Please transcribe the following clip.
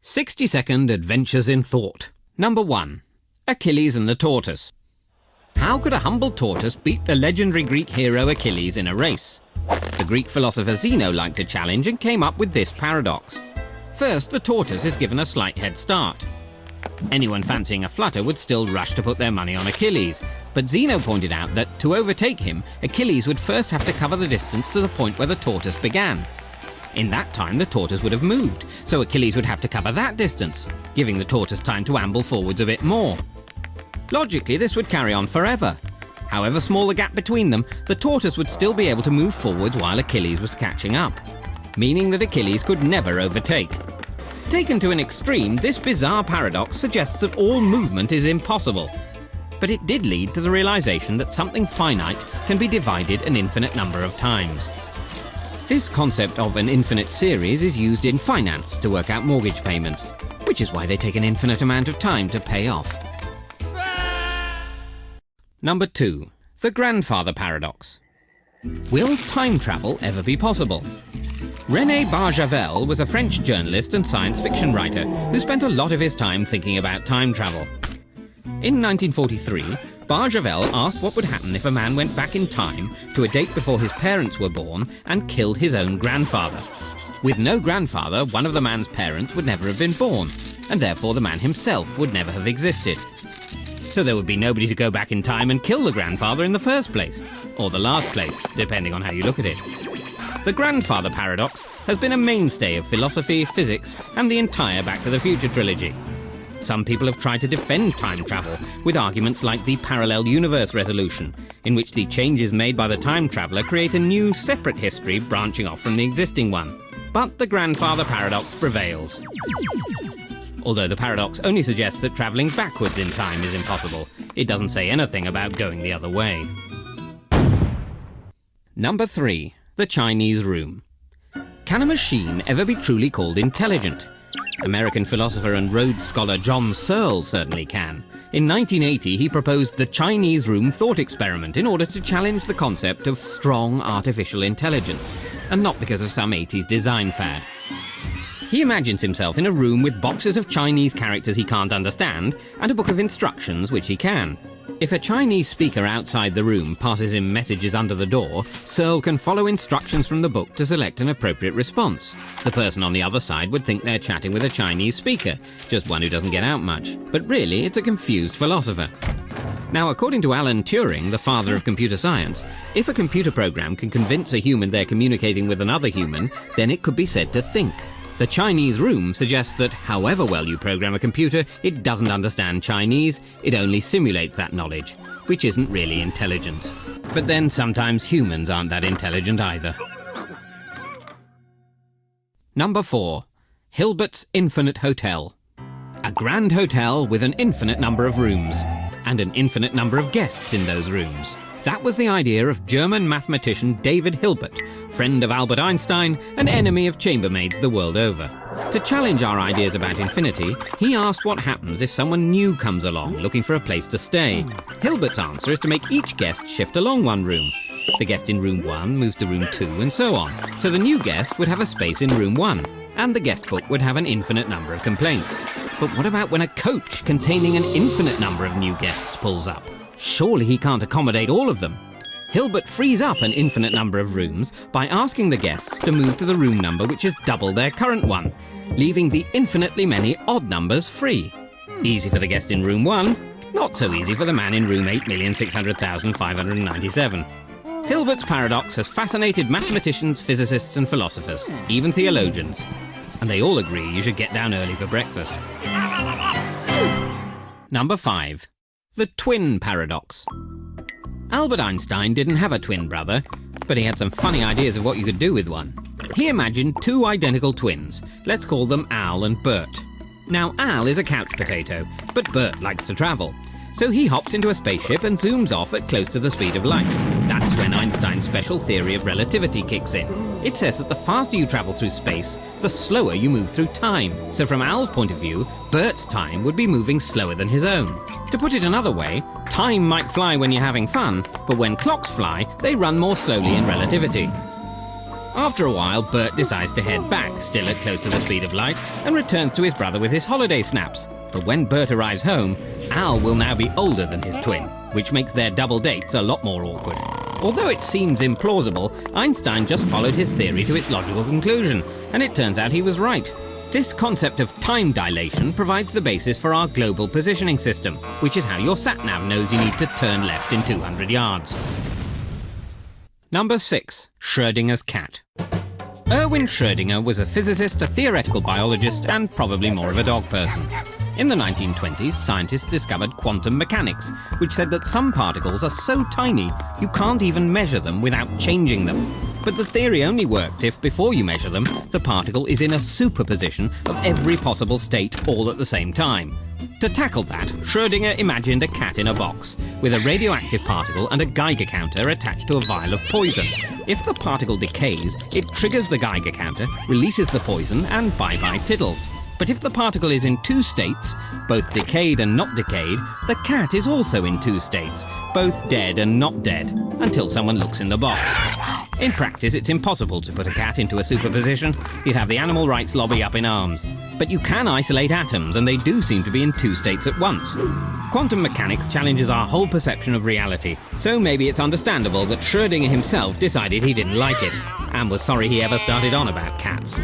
60-second adventures in thought. Number 1. Achilles and the tortoise. How could a humble tortoise beat the legendary Greek hero Achilles in a race? The Greek philosopher Zeno liked a challenge and came up with this paradox. First, the tortoise is given a slight head start. Anyone fancying a flutter would still rush to put their money on Achilles, but Zeno pointed out that to overtake him, Achilles would first have to cover the distance to the point where the tortoise began. In that time, the tortoise would have moved, so Achilles would have to cover that distance, giving the tortoise time to amble forwards a bit more. Logically, this would carry on forever. However small the gap between them, the tortoise would still be able to move forwards while Achilles was catching up, meaning that Achilles could never overtake. Taken to an extreme, this bizarre paradox suggests that all movement is impossible. But it did lead to the realization that something finite can be divided an infinite number of times. This concept of an infinite series is used in finance to work out mortgage payments, which is why they take an infinite amount of time to pay off. Number 2. The grandfather paradox. Will time travel ever be possible? René Barjavel was a French journalist and science fiction writer who spent a lot of his time thinking about time travel. In 1943, Barjavel asked what would happen if a man went back in time to a date before his parents were born and killed his own grandfather. With no grandfather, one of the man's parents would never have been born, and therefore the man himself would never have existed. So there would be nobody to go back in time and kill the grandfather in the first place, or the last place, depending on how you look at it. The grandfather paradox has been a mainstay of philosophy, physics, and the entire Back to the Future trilogy. Some people have tried to defend time travel with arguments like the parallel universe resolution, in which the changes made by the time traveller create a new, separate history branching off from the existing one. But the grandfather paradox prevails. Although the paradox only suggests that travelling backwards in time is impossible, it doesn't say anything about going the other way. Number 3. The Chinese room. Can a machine ever be truly called intelligent? American philosopher and Rhodes Scholar John Searle certainly can. In 1980, he proposed the Chinese room thought experiment in order to challenge the concept of strong artificial intelligence, and not because of some 80s design fad. He imagines himself in a room with boxes of Chinese characters he can't understand and a book of instructions which he can. If a Chinese speaker outside the room passes him messages under the door, Searle can follow instructions from the book to select an appropriate response. The person on the other side would think they're chatting with a Chinese speaker, just one who doesn't get out much. But really, it's a confused philosopher. Now, according to Alan Turing, the father of computer science, if a computer program can convince a human they're communicating with another human, then it could be said to think. The Chinese room suggests that however well you program a computer, it doesn't understand Chinese, it only simulates that knowledge, which isn't really intelligence. But then sometimes humans aren't that intelligent either. Number 4. Hilbert's Infinite Hotel. A grand hotel with an infinite number of rooms, and an infinite number of guests in those rooms. That was the idea of German mathematician David Hilbert, friend of Albert Einstein and enemy of chambermaids the world over. To challenge our ideas about infinity, he asked what happens if someone new comes along looking for a place to stay. Hilbert's answer is to make each guest shift along one room. The guest in room 1 moves to room 2 and so on. So the new guest would have a space in room 1, and the guest book would have an infinite number of complaints. But what about when a coach containing an infinite number of new guests pulls up? Surely he can't accommodate all of them. Hilbert frees up an infinite number of rooms by asking the guests to move to the room number which is double their current one, leaving the infinitely many odd numbers free. Easy for the guest in room 1, not so easy for the man in room 8,600,597. Hilbert's paradox has fascinated mathematicians, physicists and philosophers, even theologians. And they all agree you should get down early for breakfast. Number 5. The twin paradox. Albert Einstein didn't have a twin brother, but he had some funny ideas of what you could do with one. He imagined 2 identical twins. Let's call them Al and Bert. Now, Al is a couch potato, but Bert likes to travel. So he hops into a spaceship and zooms off at close to the speed of light. That's when Einstein's special theory of relativity kicks in. It says that the faster you travel through space, the slower you move through time. So from Al's point of view, Bert's time would be moving slower than his own. To put it another way, time might fly when you're having fun, but when clocks fly, they run more slowly in relativity. After a while, Bert decides to head back, still at close to the speed of light, and returns to his brother with his holiday snaps. But when Bert arrives home, Al will now be older than his twin, which makes their double dates a lot more awkward. Although it seems implausible, Einstein just followed his theory to its logical conclusion, and it turns out he was right. This concept of time dilation provides the basis for our global positioning system, which is how your sat-nav knows you need to turn left in 200 yards. Number 6. Schrödinger's cat. Erwin Schrödinger was a physicist, a theoretical biologist, and probably more of a dog person. In the 1920s, scientists discovered quantum mechanics, which said that some particles are so tiny you can't even measure them without changing them. But the theory only worked if, before you measure them, the particle is in a superposition of every possible state all at the same time. To tackle that, Schrödinger imagined a cat in a box, with a radioactive particle and a Geiger counter attached to a vial of poison. If the particle decays, it triggers the Geiger counter, releases the poison, and bye-bye tiddles. But if the particle is in two states, both decayed and not decayed, the cat is also in two states, both dead and not dead, until someone looks in the box. In practice, it's impossible to put a cat into a superposition. You'd have the animal rights lobby up in arms. But you can isolate atoms, and they do seem to be in two states at once. Quantum mechanics challenges our whole perception of reality, so maybe it's understandable that Schrödinger himself decided he didn't like it, and was sorry he ever started on about cats.